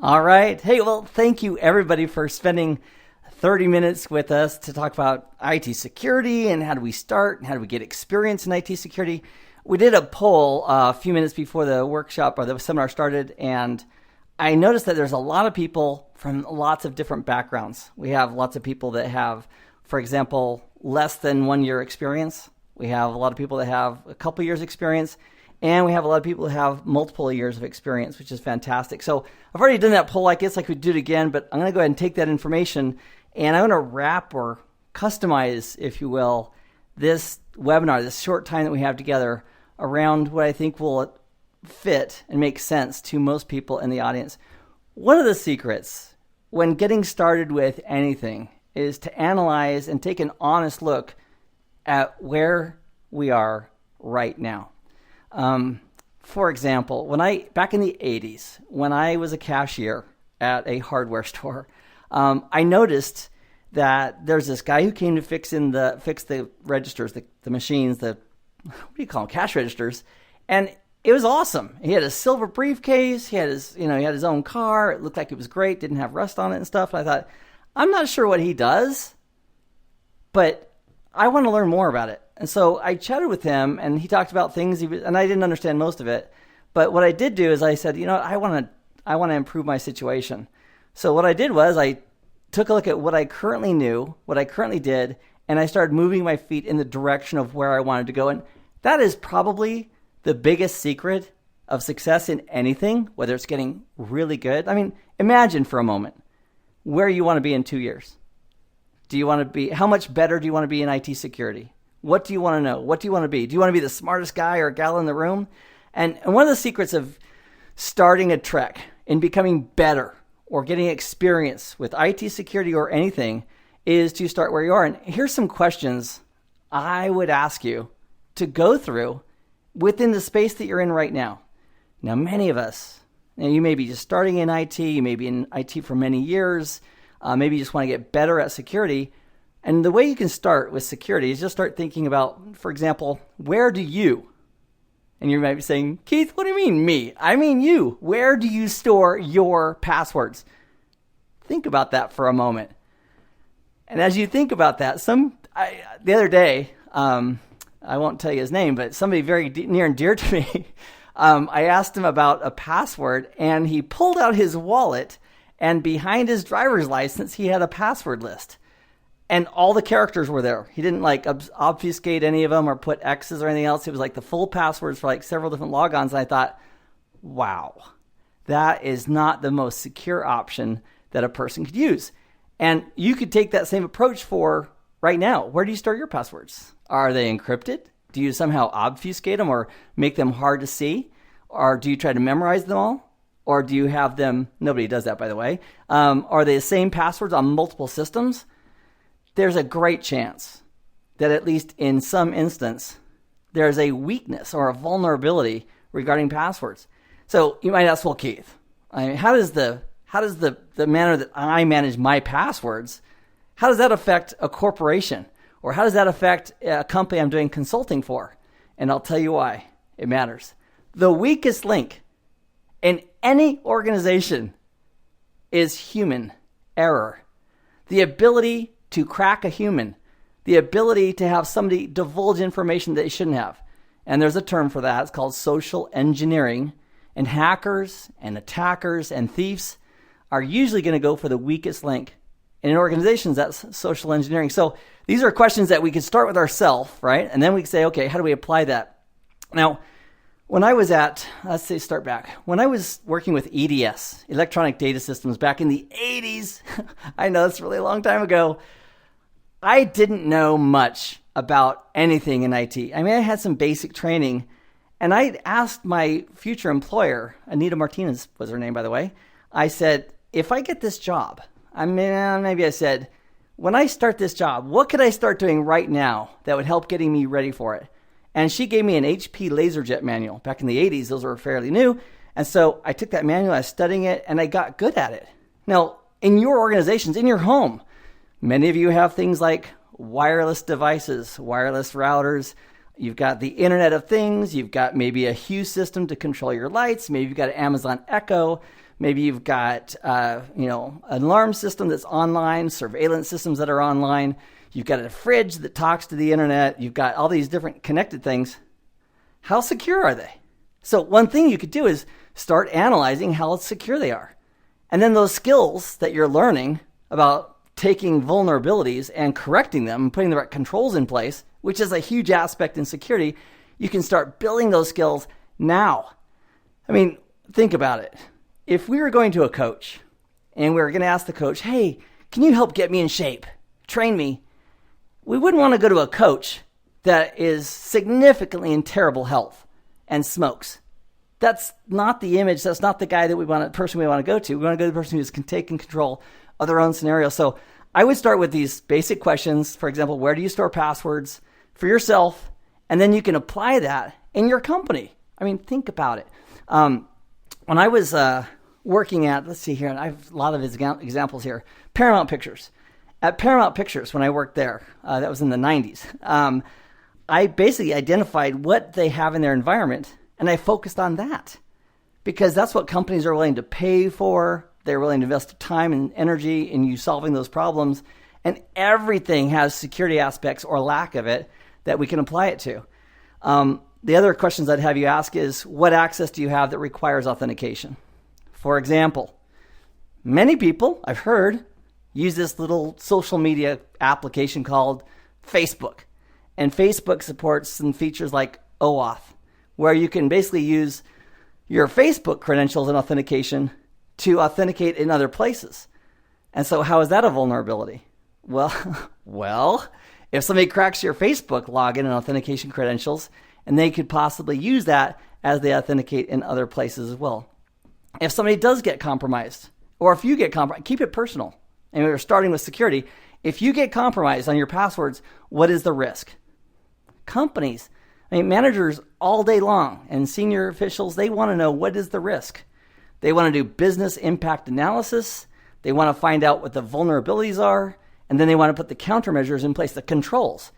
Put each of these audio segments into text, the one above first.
All right. Hey, well, thank you everybody for spending 30 minutes with us to talk about IT security and how do we start and how do we get experience in IT security. We did a poll a few minutes before the workshop or the seminar started, and I noticed that there's a lot of people from lots of different backgrounds. We have lots of people that have, for example, less than 1 year experience. We have a lot of people that have a couple years experience, and we have a lot of people who have multiple years of experience, which is fantastic. So I've already done that poll. I guess I could do it again, but I'm going to go ahead and take that information, and I'm going to wrap or customize, if you will, this webinar, this short time that we have together around what I think will fit and make sense to most people in the audience. One of the secrets when getting started with anything is to analyze and take an honest look at where we are right now. For example, back in the 80s, when I was a cashier at a hardware store, I noticed that there's this guy who came to fix the registers, the machines, what do you call them, cash registers, and it was awesome. He had a silver briefcase. He had his own car. It looked like it was great. Didn't have rust on it and stuff. And I thought, I'm not sure what he does, but I want to learn more about it. And so I chatted with him, and he talked about things, and I didn't understand most of it. But what I did do is I said, I want to improve my situation. So what I did was I took a look at what I currently knew, what I currently did, and I started moving my feet in the direction of where I wanted to go. And that is probably the biggest secret of success in anything, whether it's getting really good. I mean, imagine for a moment where you want to be in 2 years. How much better do you want to be in IT security? What do you want to know? What do you want to be? Do you want to be the smartest guy or gal in the room? And one of the secrets of starting a trek and becoming better or getting experience with IT security or anything is to start where you are. And here's some questions I would ask you to go through within the space that you're in right now. Now, many of us, you may be just starting in IT, you may be in IT for many years, maybe you just want to get better at security. And the way you can start with security is just start thinking about, for example, where do you, and you might be saying, Keith, what do you mean me? I mean you. Where do you store your passwords? Think about that for a moment. And as you think about that, the other day, I won't tell you his name, but somebody very near and dear to me, I asked him about a password, and he pulled out his wallet, and behind his driver's license, he had a password list. And all the characters were there. He didn't obfuscate any of them or put X's or anything else. It was like the full passwords for several different logons. And I thought, wow, that is not the most secure option that a person could use. And you could take that same approach for right now. Where do you store your passwords? Are they encrypted? Do you somehow obfuscate them or make them hard to see? Or do you try to memorize them all? Or do you have them, nobody does that by the way, are they the same passwords on multiple systems? There's a great chance that at least in some instance, there's a weakness or a vulnerability regarding passwords. So you might ask, well, Keith, how does the manner that I manage my passwords, how does that affect a corporation? Or how does that affect a company I'm doing consulting for? And I'll tell you why it matters. The weakest link in any organization is human error. The ability to crack a human, the ability to have somebody divulge information that they shouldn't have. And there's a term for that. It's called social engineering. And hackers and attackers and thieves are usually going to go for the weakest link. And in organizations, that's social engineering. So these are questions that we could start with ourselves, right? And then we can say, okay, how do we apply that? Now, when I was when I was working with EDS, Electronic Data Systems, back in the 80s, I know it's really a long time ago, I didn't know much about anything in IT. I mean, I had some basic training, and I asked my future employer, Anita Martinez was her name, by the way, I said, if I get this job, maybe I said, when I start this job, what could I start doing right now that would help getting me ready for it? And she gave me an HP LaserJet manual. Back in the 80s, those were fairly new. And so I took that manual, I was studying it, and I got good at it. Now, in your organizations, in your home, many of you have things like wireless devices, wireless routers. You've got the Internet of Things. You've got maybe a Hue system to control your lights. Maybe you've got an Amazon Echo. Maybe you've got, an alarm system that's online, surveillance systems that are online. You've got a fridge that talks to the internet. You've got all these different connected things. How secure are they? So one thing you could do is start analyzing how secure they are. And then those skills that you're learning about taking vulnerabilities and correcting them and putting the right controls in place, which is a huge aspect in security, you can start building those skills now. I mean, think about it. If we were going to a coach and we were going to ask the coach, hey, can you help get me in shape? Train me. We wouldn't want to go to a coach that is significantly in terrible health and smokes. That's not the image. That's not the guy that person we want to go to. We want to go to the person who's taking control of their own scenario. So I would start with these basic questions. For example, where do you store passwords for yourself? And then you can apply that in your company. I mean, think about it. When I was working at, let's see here, and I have a lot of examples here, Paramount Pictures. At Paramount Pictures, when I worked there, that was in the 90s, I basically identified what they have in their environment, and I focused on that because that's what companies are willing to pay for. They're willing to invest time and energy in you solving those problems, and everything has security aspects or lack of it that we can apply it to. The other questions I'd have you ask is, what access do you have that requires authentication? For example, many people, I've heard, use this little social media application called Facebook. And Facebook supports some features like OAuth, where you can basically use your Facebook credentials and authentication to authenticate in other places. And so how is that a vulnerability? Well, if somebody cracks your Facebook login and authentication credentials, and they could possibly use that as they authenticate in other places as well. If somebody does get compromised, or if you get compromised, keep it personal. And we're starting with security. If you get compromised on your passwords, what is the risk? Companies, managers all day long and senior officials, they want to know what is the risk. They want to do business impact analysis. They want to find out what the vulnerabilities are. And then they want to put the countermeasures in place, the controls.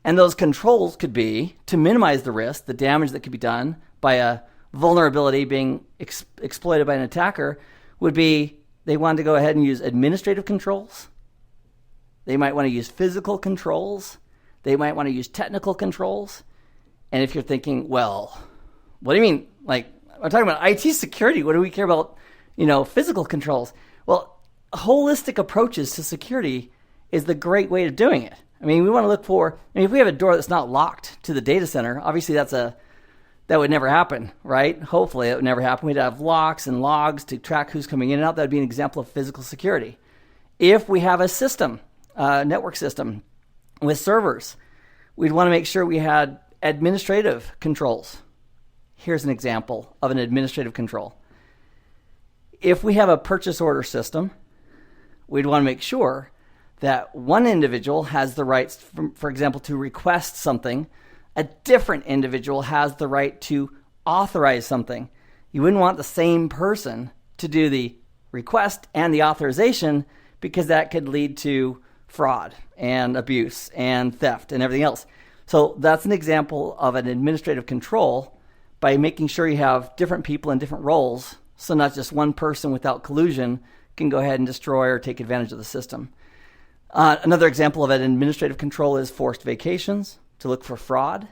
And those controls could be to minimize the risk, the damage that could be done by a vulnerability being exploited by an attacker would be they want to go ahead and use administrative controls. They might want to use physical controls. They might want to use technical controls. And if you're thinking, well, what do you mean? Like, I'm talking about IT security. What do we care about, physical controls? Well, holistic approaches to security is the great way of doing it. We want to look for, if we have a door that's not locked to the data center, obviously that would never happen, right? Hopefully it would never happen. We'd have locks and logs to track who's coming in and out. That would be an example of physical security. If we have a system, network system with servers, we'd want to make sure we had administrative controls. Here's an example of an administrative control. If we have a purchase order system, we'd want to make sure that one individual has the rights, for example, to request something. A different individual has the right to authorize something. You wouldn't want the same person to do the request and the authorization because that could lead to fraud and abuse and theft and everything else. So that's an example of an administrative control by making sure you have different people in different roles, so not just one person without collusion can go ahead and destroy or take advantage of the system. Another example of an administrative control is forced vacations to look for fraud.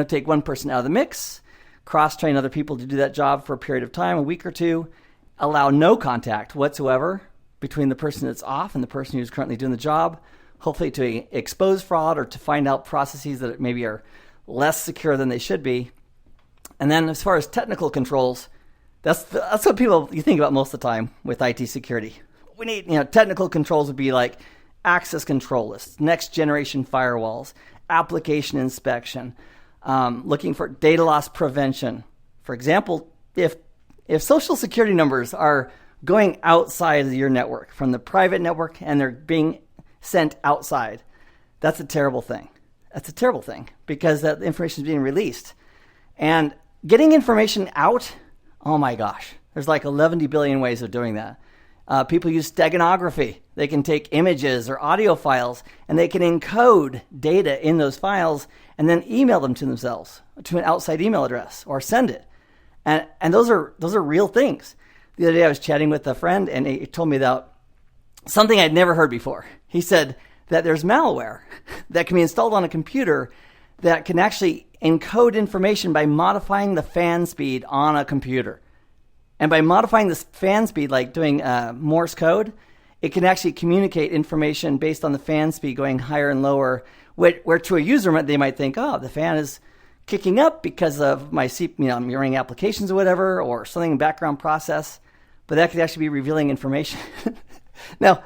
Take one person out of the mix, cross-train other people to do that job for a period of time, a week or two, allow no contact whatsoever between the person that's off and the person who's currently doing the job, hopefully to expose fraud or to find out processes that maybe are less secure than they should be. And then as far as technical controls, that's what you think about most of the time with IT security. We need, technical controls would be like access control lists, next generation firewalls, application inspection, looking for data loss prevention. For example, if social security numbers are going outside of your network from the private network and they're being sent outside, that's a terrible thing. That's a terrible thing because that information is being released. And getting information out, oh my gosh, there's like 11 billion ways of doing that. People use steganography. They can take images or audio files and they can encode data in those files and then email them to themselves to an outside email address or send it. And those are real things. The other day I was chatting with a friend, and he told me about something I'd never heard before. He said that there's malware that can be installed on a computer that can actually encode information by modifying the fan speed on a computer. And by modifying this fan speed, like doing Morse code, it can actually communicate information based on the fan speed going higher and lower, where to a user they might think, oh, the fan is kicking up because of my I'm running applications or whatever, or something in background process. But that could actually be revealing information. Now,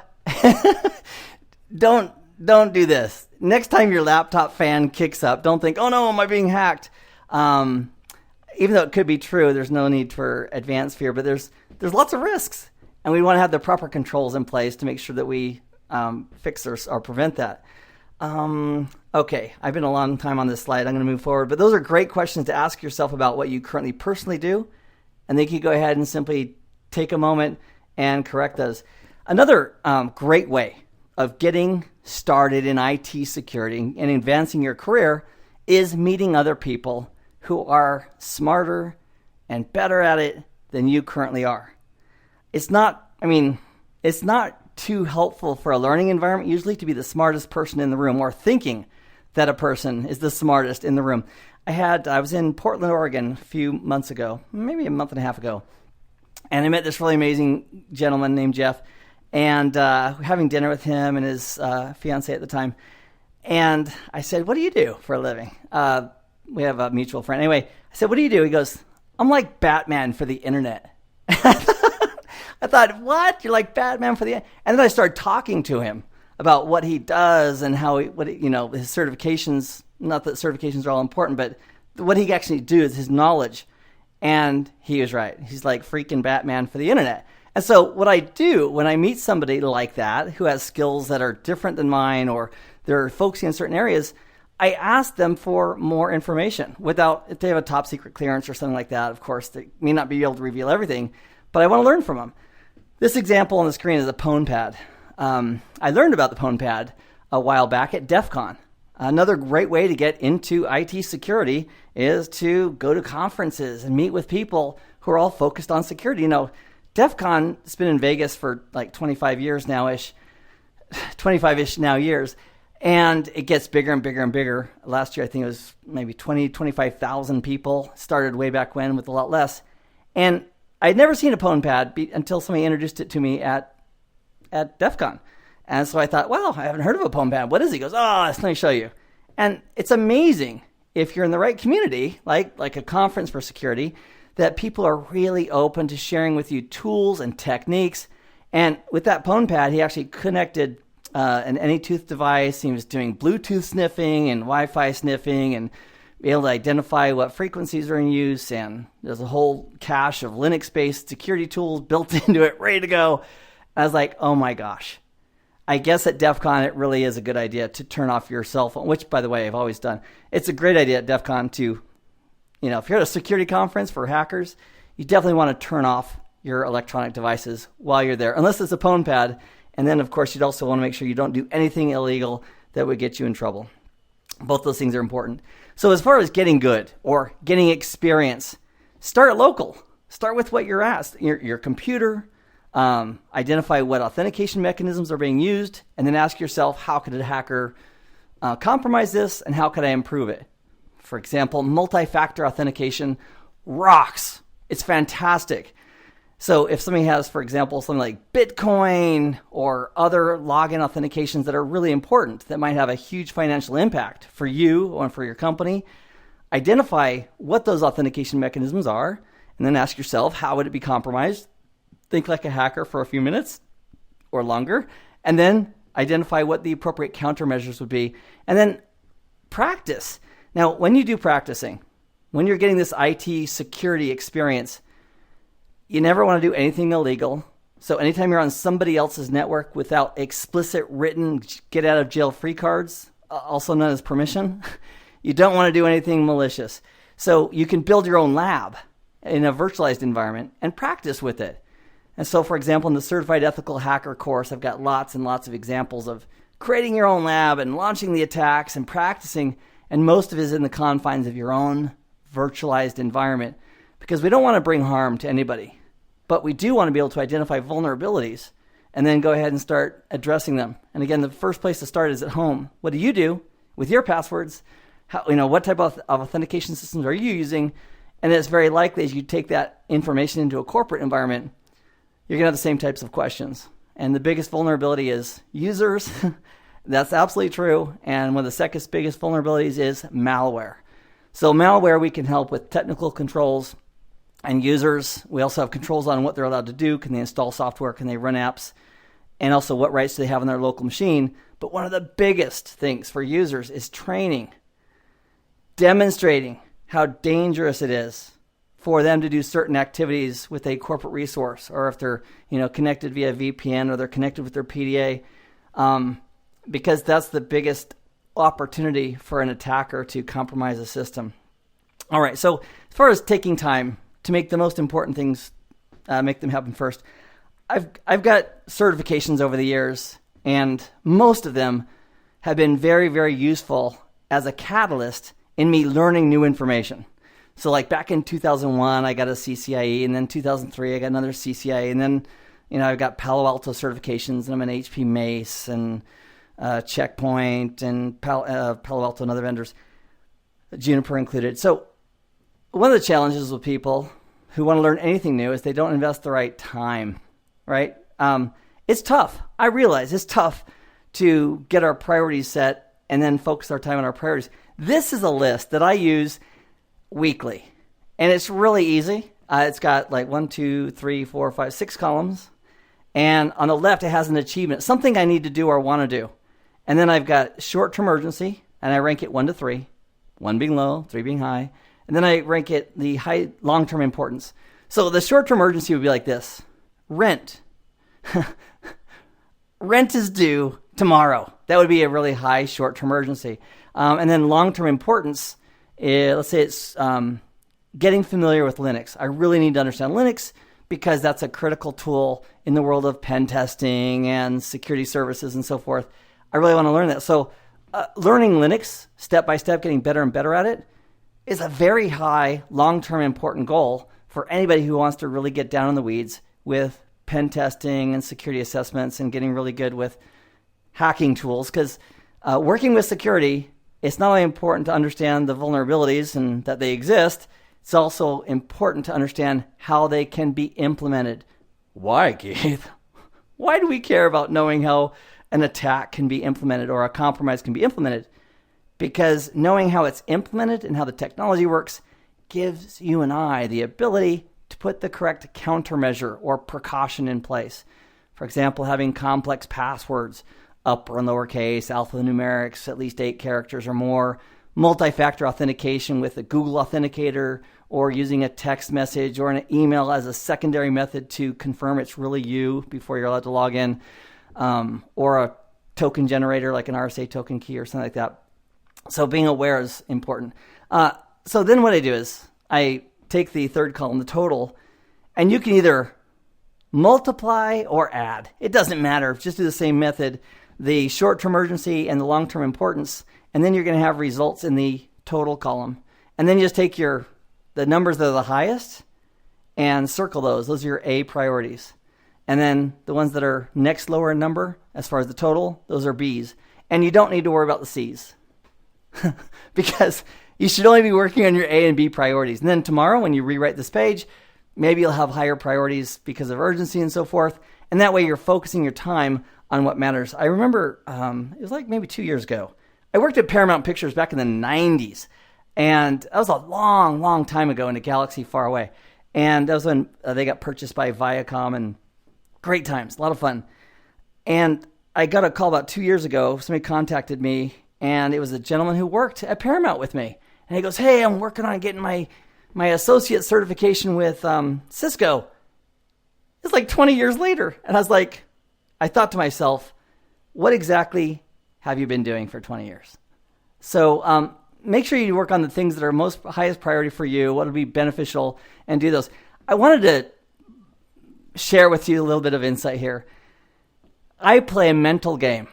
don't do this. Next time your laptop fan kicks up, don't think, oh no, am I being hacked? Even though it could be true, there's no need for advanced fear, but there's lots of risks. And we want to have the proper controls in place to make sure that we fix or prevent that. Okay, I've been a long time on this slide. I'm going to move forward. But those are great questions to ask yourself about what you currently personally do. And then you can go ahead and simply take a moment and correct those. Another great way of getting started in IT security and advancing your career is meeting other people who are smarter and better at it than you currently are. It's not too helpful for a learning environment usually to be the smartest person in the room or thinking that a person is the smartest in the room. I was in Portland, Oregon a few months ago, maybe a month and a half ago, and I met this really amazing gentleman named Jeff, and having dinner with him and his fiance at the time. And I said, what do you do for a living? We have a mutual friend. Anyway, I said, what do you do? He goes, I'm like Batman for the internet. I thought, what? You're like Batman for the internet? And then I started talking to him about what he does and how his certifications, not that certifications are all important, but what he actually does, his knowledge. And he was right. He's like freaking Batman for the internet. And so what I do when I meet somebody like that who has skills that are different than mine or they're focusing on certain areas, I ask them for more information if they have a top secret clearance or something like that. Of course, they may not be able to reveal everything, but I want to learn from them. This example on the screen is a PwnPad. I learned about the PwnPad a while back at DEF CON. Another great way to get into IT security is to go to conferences and meet with people who are all focused on security. DEF CON has been in Vegas for like 25-ish now years, and it gets bigger and bigger and bigger. Last year, I think it was maybe 25,000 people. Started way back when with a lot less. And I'd never seen a PwnPad until somebody introduced it to me at DEF CON. And so I thought, well, I haven't heard of a PwnPad. What is it? He goes, let me show you. And it's amazing if you're in the right community, like a conference for security, that people are really open to sharing with you tools and techniques. And with that PwnPad, he actually connected an Anytooth device. He was doing Bluetooth sniffing and Wi-Fi sniffing and be able to identify what frequencies are in use. And there's a whole cache of Linux-based security tools built into it, ready to go. I was like, oh my gosh. I guess at DEF CON, it really is a good idea to turn off your cell phone, which, by the way, I've always done. It's a great idea at DEF CON to, if you're at a security conference for hackers, you definitely want to turn off your electronic devices while you're there, unless it's a PwnPad. And then, of course, you'd also want to make sure you don't do anything illegal that would get you in trouble. Both those things are important. So as far as getting good or getting experience, start local. Start with what you're asked, your computer. Identify what authentication mechanisms are being used, and then ask yourself, how could a hacker compromise this, and how could I improve it? For example, multi-factor authentication rocks. It's fantastic. So if somebody has, for example, something like Bitcoin or other login authentications that are really important, that might have a huge financial impact for you or for your company, identify what those authentication mechanisms are, and then ask yourself, how would it be compromised? Think like a hacker for a few minutes or longer, and then identify what the appropriate countermeasures would be, and then practice. Now, when you do practicing, when you're getting this IT security experience, you never want to do anything illegal. So anytime you're on somebody else's network without explicit written get-out-of-jail-free cards, also known as permission, you don't want to do anything malicious. So you can build your own lab in a virtualized environment and practice with it. And so, for example, in the Certified Ethical Hacker course, I've got lots and lots of examples of creating your own lab and launching the attacks and practicing, and most of it is in the confines of your own virtualized environment, because we don't want to bring harm to anybody. but we do want to be able to identify vulnerabilities and then go ahead and start addressing them. And again, the first place to start is at home. What do you do with your passwords? What type of authentication systems are you using? And it's very likely as you take that information into a corporate environment, you're going to have the same types of questions. And the biggest vulnerability is users. That's absolutely true. And one of the second biggest vulnerabilities is malware. So malware, we can help with technical controls and users. We also have controls on what they're allowed to do. Can they install software? Can they run apps? And also what rights do they have on their local machine? But one of the biggest things for users is training, demonstrating how dangerous it is for them to do certain activities with a corporate resource, or if they're connected via VPN or they're connected with their PDA, because that's the biggest opportunity for an attacker to compromise a system. All right, so as far as taking time to make the most important things, make them happen first, I've got certifications over the years, and most of them have been very, very useful as a catalyst in me learning new information. So like back in 2001, I got a CCIE, and then 2003, I got another CCIE, and then I've got Palo Alto certifications, and I'm an HP Mace and Checkpoint and Palo Alto and other vendors, Juniper included. So one of the challenges with people who want to learn anything new is they don't invest the right time, right? It's tough. I realize it's tough to get our priorities set and then focus our time on our priorities. This is a list that I use weekly, and it's really easy. It's got like 1, 2, 3, 4, 5, 6 columns, and on the left it has an achievement, something I need to do or want to do. And then I've got short-term urgency, and I rank it 1 to 3, 1 being low, 3 being high, and then I rank it the high long-term importance. So the short-term urgency would be like this: rent. Rent is due tomorrow. That would be a really high short-term urgency. And then long-term importance, let's say it's getting familiar with Linux. I really need to understand Linux because that's a critical tool in the world of pen testing and security services and so forth. I really want to learn that. So learning Linux step by step, getting better and better at it, is a very high long-term important goal for anybody who wants to really get down in the weeds with pen testing and security assessments and getting really good with hacking tools. Because working with security, it's not only important to understand the vulnerabilities and that they exist, it's also important to understand how they can be implemented. Why, Keith? Why do we care about knowing how an attack can be implemented or a compromise can be implemented? Because knowing how it's implemented and how the technology works gives you and I the ability to put the correct countermeasure or precaution in place. For example, having complex passwords, upper and lowercase, alphanumerics, at least 8 characters or more, multi-factor authentication with a Google Authenticator, or using a text message or an email as a secondary method to confirm it's really you before you're allowed to log in, or a token generator like an RSA token key or something like that. So being aware is important. So then what I do is I take the third column, the total, and you can either multiply or add. It doesn't matter. Just do the same method, the short-term urgency and the long-term importance, and then you're going to have results in the total column. And then you just take the numbers that are the highest and circle those. Those are your A priorities. And then the ones that are next lower in number, as far as the total, those are Bs. And you don't need to worry about the Cs because you should only be working on your A and B priorities. And then tomorrow when you rewrite this page, maybe you'll have higher priorities because of urgency and so forth. And that way you're focusing your time on what matters. I remember it was like maybe 2 years ago. I worked at Paramount Pictures back in the 90s. And that was a long, long time ago in a galaxy far away. And that was when they got purchased by Viacom, and great times, a lot of fun. And I got a call about 2 years ago. Somebody contacted me, and it was a gentleman who worked at Paramount with me. And he goes, "Hey, I'm working on getting my associate certification with Cisco." It's like 20 years later. And I thought to myself, what exactly have you been doing for 20 years? So make sure you work on the things that are highest priority for you, what would be beneficial, and do those. I wanted to share with you a little bit of insight here. I play a mental game.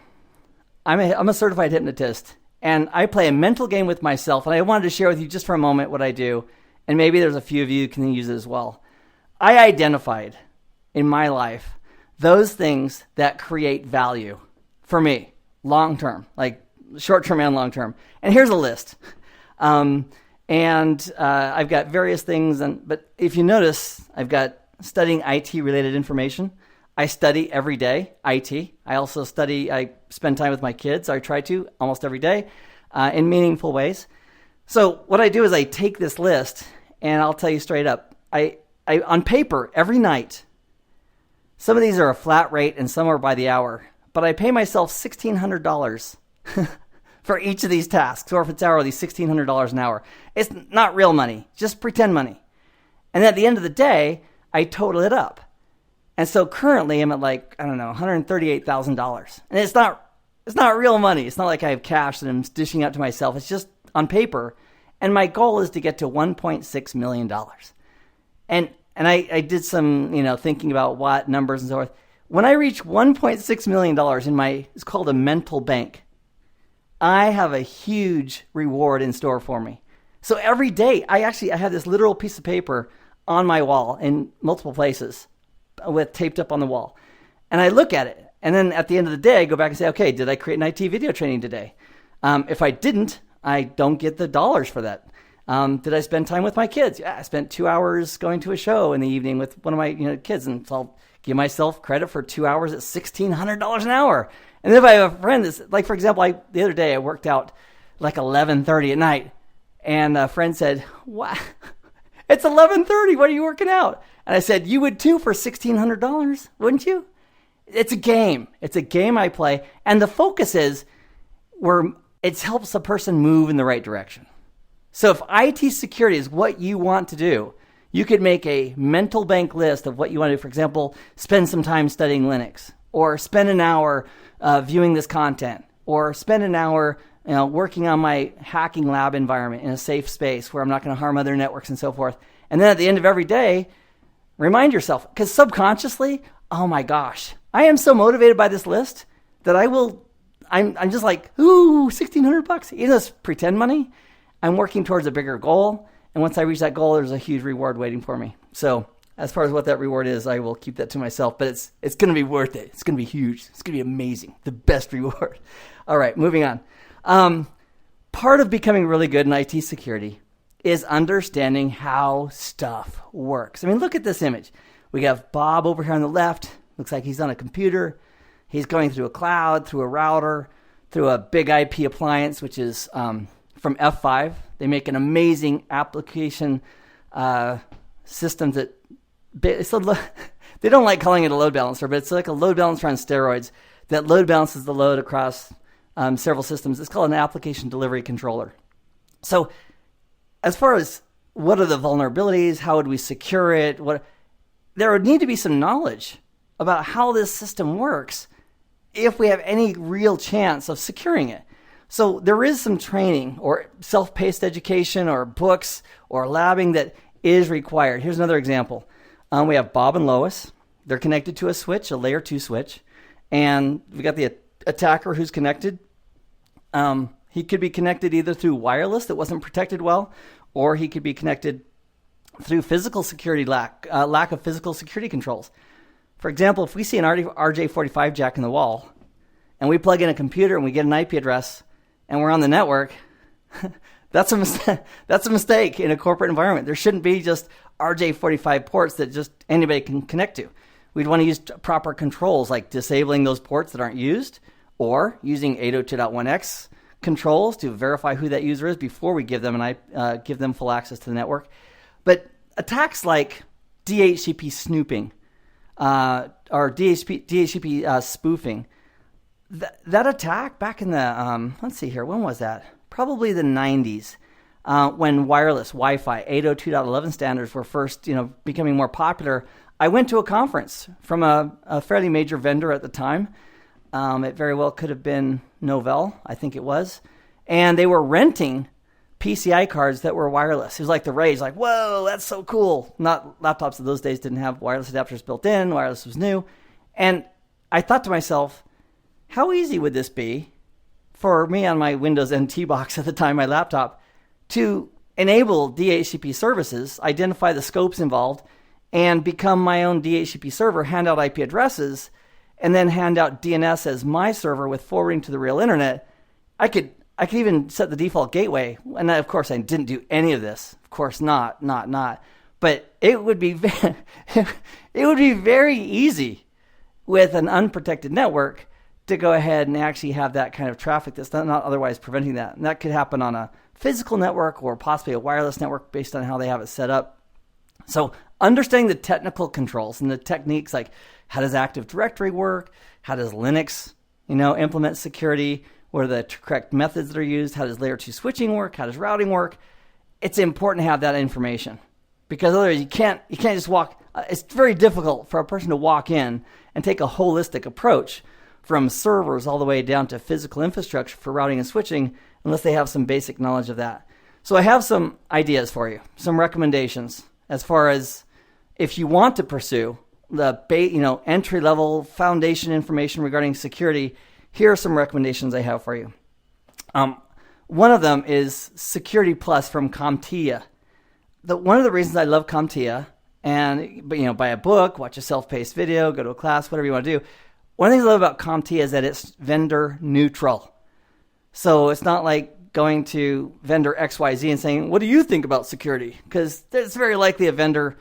I'm a certified hypnotist, and I play a mental game with myself, and I wanted to share with you just for a moment what I do, and maybe there's a few of you who can use it as well. I identified in my life those things that create value for me, long term, like short term and long term. And here's a list. I've got various things, but if you notice, I've got studying IT related information. I study every day, IT. I also I spend time with my kids. I try to almost every day in meaningful ways. So what I do is I take this list, and I'll tell you straight up, I on paper every night, some of these are a flat rate and some are by the hour, but I pay myself $1,600 for each of these tasks, or if it's hourly, $1,600 an hour. It's not real money, just pretend money. And at the end of the day, I total it up. And so currently I'm at $138,000. And it's not real money. It's not like I have cash that I'm dishing out to myself. It's just on paper. And my goal is to get to $1.6 million. And I did some, thinking about what numbers and so forth. When I reach $1.6 million it's called a mental bank, I have a huge reward in store for me. So every day, I have this literal piece of paper on my wall in multiple places with taped up on the wall. And I look at it. And then at the end of the day, I go back and say, okay, did I create an IT video training today? If I didn't, I don't get the dollars for that. Did I spend time with my kids? Yeah, I spent 2 hours going to a show in the evening with one of my kids. And so I'll give myself credit for 2 hours at $1,600 an hour. And then if I have a friend that's, like, for example, the other day I worked out like 11:30 at night. And a friend said, "What? It's 11:30. What are you working out?" And I said, "You would too for $1,600, wouldn't you?" It's a game. It's a game I play. And the focus is where it helps a person move in the right direction. So if IT security is what you want to do, you could make a mental bank list of what you want to do. For example, spend some time studying Linux, or spend an hour viewing this content, or spend an hour working on my hacking lab environment in a safe space where I'm not going to harm other networks and so forth. And then at the end of every day, remind yourself, because subconsciously, oh my gosh, I am so motivated by this list that I'm just like, ooh, $1,600. Even though it's pretend money, I'm working towards a bigger goal. And once I reach that goal, there's a huge reward waiting for me. So as far as what that reward is, I will keep that to myself, but it's going to be worth it. It's going to be huge. It's going to be amazing. The best reward. All right, moving on. Part of becoming really good in IT security is understanding how stuff works. I mean, look at this image. We have Bob over here on the left. Looks like he's on a computer. He's going through a cloud, through a router, through a big IP appliance, which is from F5. They make an amazing application system that they don't like calling it a load balancer, but it's like a load balancer on steroids that load balances the load across several systems. It's called an application delivery controller. So as far as what are the vulnerabilities, how would we secure it, there would need to be some knowledge about how this system works if we have any real chance of securing it. So there is some training or self-paced education or books or labbing that is required. Here's another example. We have Bob and Lois. They're connected to a switch, a layer 2 switch. And we got the attacker who's connected. He could be connected either through wireless that wasn't protected well, or he could be connected through physical security lack of physical security controls. For example, if we see an RJ45 jack in the wall, and we plug in a computer and we get an IP address, and we're on the network, that's a mistake in a corporate environment. There shouldn't be just RJ45 ports that just anybody can connect to. We'd want to use proper controls like disabling those ports that aren't used, or using 802.1x controls to verify who that user is before we give them give them full access to the network. But attacks like DHCP snooping or DHCP spoofing, that attack back in the let's see here, when was that? Probably the 90s, when wireless Wi-Fi 802.11 standards were first becoming more popular. I went to a conference from a fairly major vendor at the time. It very well could have been Novell, I think it was. And they were renting PCI cards that were wireless. It was like the rage, like, whoa, that's so cool. Not laptops of those days didn't have wireless adapters built in. Wireless was new. And I thought to myself, how easy would this be for me on my Windows NT box at the time, my laptop, to enable DHCP services, identify the scopes involved, and become my own DHCP server, hand out IP addresses, and then hand out DNS as my server with forwarding to the real internet. I could even set the default gateway. And of course, I didn't do any of this. Of course, not. But it would be very easy with an unprotected network to go ahead and actually have that kind of traffic that's not otherwise preventing that. And that could happen on a physical network or possibly a wireless network based on how they have it set up. So understanding the technical controls and the techniques, like how does Active Directory work? How does Linux, implement security? What are the correct methods that are used? How does layer 2 switching work? How does routing work? It's important to have that information, because otherwise you can't just walk. It's very difficult for a person to walk in and take a holistic approach from servers all the way down to physical infrastructure for routing and switching unless they have some basic knowledge of that. So I have some ideas for you, some recommendations as far as if you want to pursue the entry-level foundation information regarding security. Here are some recommendations I have for you. One of them is Security Plus from CompTIA. One of the reasons I love CompTIA, buy a book, watch a self-paced video, go to a class, whatever you want to do. One of the things I love about CompTIA is that it's vendor neutral. So it's not like going to vendor XYZ and saying, what do you think about security? Because it's very likely a vendor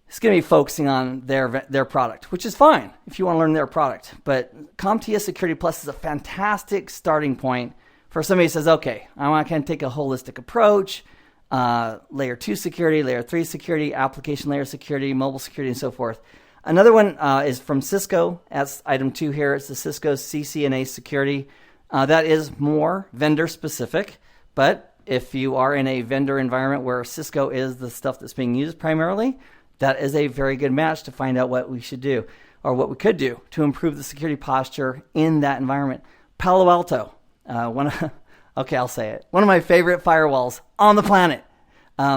is going to be focusing on their product, which is fine if you want to learn their product. But CompTIA Security Plus is a fantastic starting point for somebody who says, okay, I want to kind of take a holistic approach, layer 2 security, layer 3 security, application layer security, mobile security, and so forth. Another one is from Cisco. That's item 2 here. It's the Cisco CCNA Security. That is more vendor specific, but if you are in a vendor environment where Cisco is the stuff that's being used primarily, that is a very good match to find out what we should do or what we could do to improve the security posture in that environment. Palo Alto, I'll say it. One of my favorite firewalls on the planet.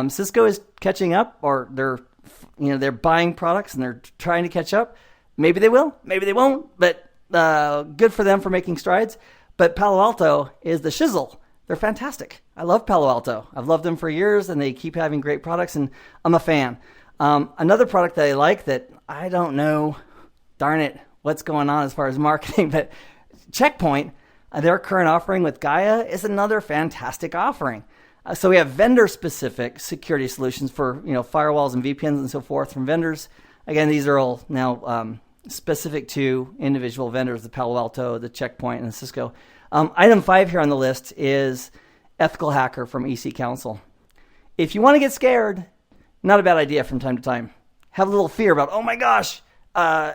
Cisco is catching up, or they're buying products and they're trying to catch up. Maybe they will, maybe they won't, but good for them for making strides. But Palo Alto is the shizzle. They're fantastic. I love Palo Alto. I've loved them for years, and they keep having great products, and I'm a fan. Another product that I like that I don't know, darn it, what's going on as far as marketing, but Checkpoint, their current offering with Gaia is another fantastic offering. So we have vendor-specific security solutions for firewalls and VPNs and so forth from vendors. Again, these are all now specific to individual vendors, the Palo Alto, the Checkpoint, and the Cisco. Item 5 here on the list is Ethical Hacker from EC Council. If you want to get scared, not a bad idea from time to time. Have a little fear about, oh my gosh, the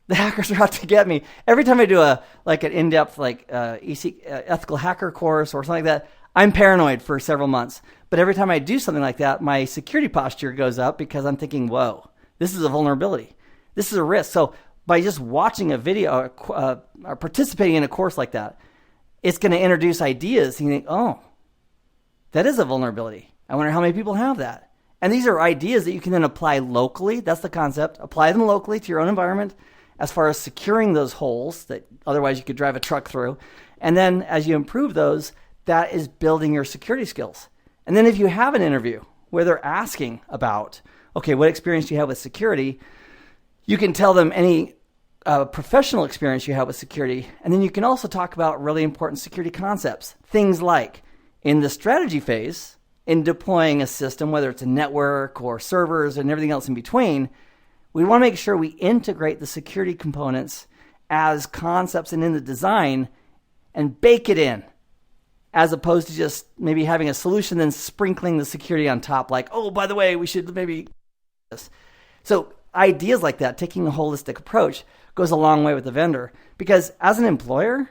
hackers are out to get me. Every time I do an in-depth ethical hacker course or something like that, I'm paranoid for several months. But every time I do something like that, my security posture goes up because I'm thinking, whoa, this is a vulnerability. This is a risk. So by just watching a video or participating in a course like that, it's going to introduce ideas. And you think, oh, that is a vulnerability. I wonder how many people have that. And these are ideas that you can then apply locally. That's the concept. Apply them locally to your own environment as far as securing those holes that otherwise you could drive a truck through. And then as you improve those, that is building your security skills. And then if you have an interview where they're asking about, okay, what experience do you have with security? You can tell them any professional experience you have with security. And then you can also talk about really important security concepts. Things like in the strategy phase, in deploying a system, whether it's a network or servers and everything else in between, we want to make sure we integrate the security components as concepts and in the design and bake it in, as opposed to just maybe having a solution then sprinkling the security on top, like, oh, by the way, we should maybe this. So ideas like that, taking a holistic approach, goes a long way with the vendor. Because as an employer,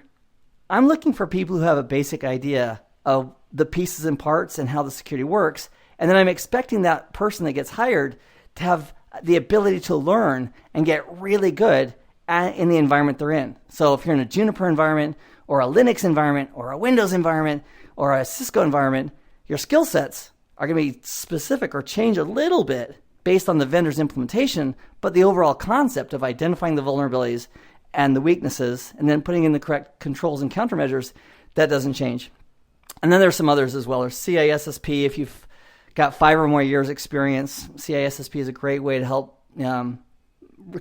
I'm looking for people who have a basic idea of the pieces and parts and how the security works. And then I'm expecting that person that gets hired to have the ability to learn and get really good in the environment they're in. So if you're in a Juniper environment or a Linux environment or a Windows environment or a Cisco environment, your skill sets are going to be specific or change a little bit based on the vendor's implementation, but the overall concept of identifying the vulnerabilities and the weaknesses and then putting in the correct controls and countermeasures, that doesn't change. And then there's some others as well. There's CISSP if you've got 5 or more years experience, CISSP is a great way to help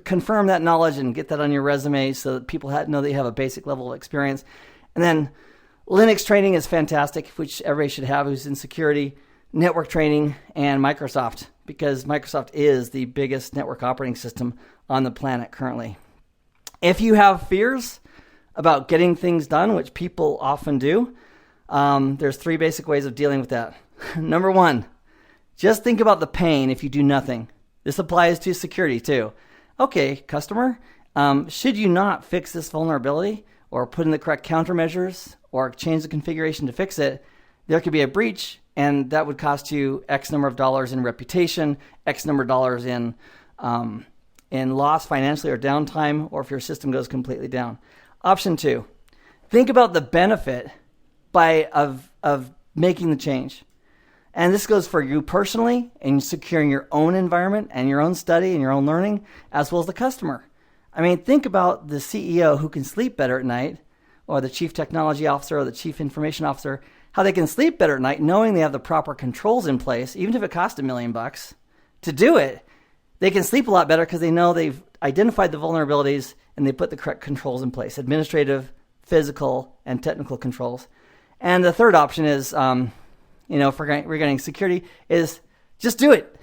confirm that knowledge and get that on your resume so that people know that you have a basic level of experience. And then Linux training is fantastic, which everybody should have who's in security, network training, and Microsoft, because Microsoft is the biggest network operating system on the planet currently. If you have fears about getting things done, which people often do, there's 3 basic ways of dealing with that. Number 1, just think about the pain if you do nothing. This applies to security too. Okay, customer, should you not fix this vulnerability or put in the correct countermeasures or change the configuration to fix it, there could be a breach, and that would cost you X number of dollars in reputation, X number of dollars in loss financially or downtime, or if your system goes completely down. Option 2, think about the benefit of making the change. And this goes for you personally in securing your own environment and your own study and your own learning, as well as the customer. I mean, think about the CEO who can sleep better at night, or the chief technology officer or the chief information officer, how they can sleep better at night knowing they have the proper controls in place, even if it costs $1 million to do it. They can sleep a lot better because they know they've identified the vulnerabilities and they put the correct controls in place, administrative, physical, and technical controls. And the third option is, regarding security, is just do it.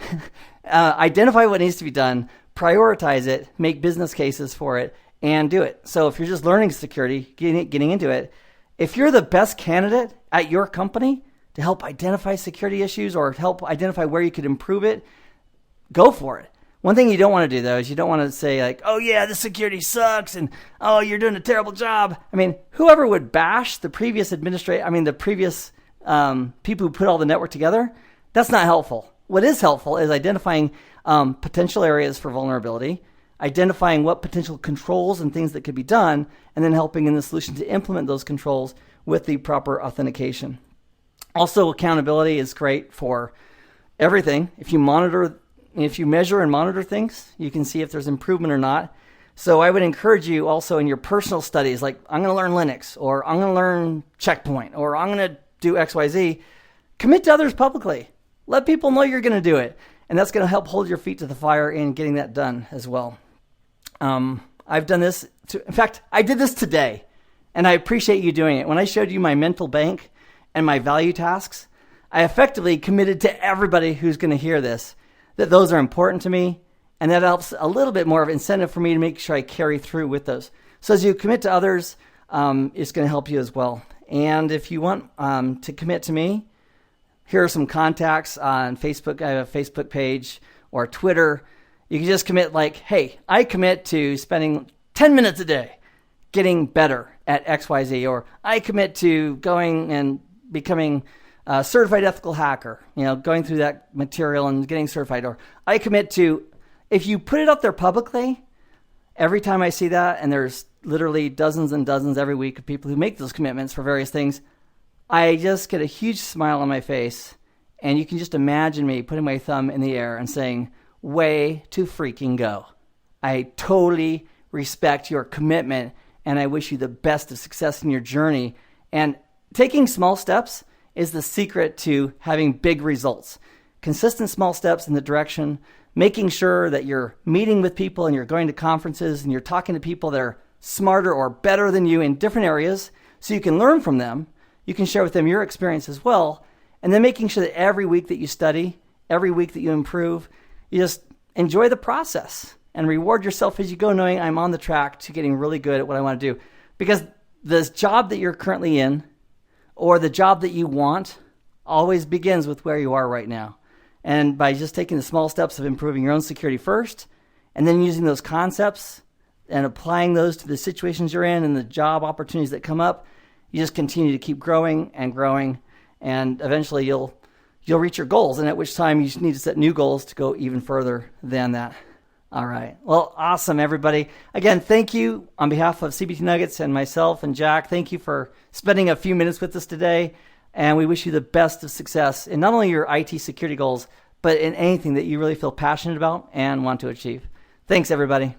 Identify what needs to be done, prioritize it, make business cases for it, and do it. So if you're just learning security, getting into it, if you're the best candidate at your company to help identify security issues or help identify where you could improve it, go for it. One thing you don't want to do, though, is you don't want to say like, oh yeah, the security sucks and oh, you're doing a terrible job. I mean, whoever would bash the previous people who put all the network together, that's not helpful. What is helpful is identifying potential areas for vulnerability, identifying what potential controls and things that could be done, and then helping in the solution to implement those controls with the proper authentication. Also, accountability is great for everything. If you measure and monitor things, you can see if there's improvement or not. So I would encourage you also in your personal studies, like I'm going to learn Linux, or I'm going to learn Checkpoint, or I'm going to do XYZ, commit to others publicly. Let people know you're going to do it. And that's going to help hold your feet to the fire in getting that done as well. I've done this. In fact, I did this today, and I appreciate you doing it. When I showed you my mental bank and my value tasks, I effectively committed to everybody who's going to hear this that those are important to me, and that helps a little bit more of incentive for me to make sure I carry through with those. So as you commit to others, it's going to help you as well. And if you want to commit to me, here are some contacts on Facebook. I have a Facebook page or Twitter. You can just commit like, hey, I commit to spending 10 minutes a day getting better at XYZ, or I commit to going and becoming a certified ethical hacker, going through that material and getting certified, or I commit to, if you put it up there publicly, every time I see that, and there's literally dozens and dozens every week of people who make those commitments for various things, I just get a huge smile on my face, and you can just imagine me putting my thumb in the air and saying, way to freaking go. I totally respect your commitment, and I wish you the best of success in your journey. And taking small steps is the secret to having big results. Consistent small steps in the direction, making sure that you're meeting with people and you're going to conferences and you're talking to people that are smarter or better than you in different areas so you can learn from them. You can share with them your experience as well. And then making sure that every week that you study, every week that you improve, you just enjoy the process and reward yourself as you go, knowing I'm on the track to getting really good at what I want to do. Because the job that you're currently in or the job that you want always begins with where you are right now. And by just taking the small steps of improving your own security first, and then using those concepts and applying those to the situations you're in and the job opportunities that come up, you just continue to keep growing, and eventually you'll reach your goals, and at which time you need to set new goals to go even further than that. All right. Well, awesome, everybody. Again, thank you on behalf of CBT Nuggets and myself and Jack. Thank you for spending a few minutes with us today, and we wish you the best of success in not only your IT security goals, but in anything that you really feel passionate about and want to achieve. Thanks, everybody.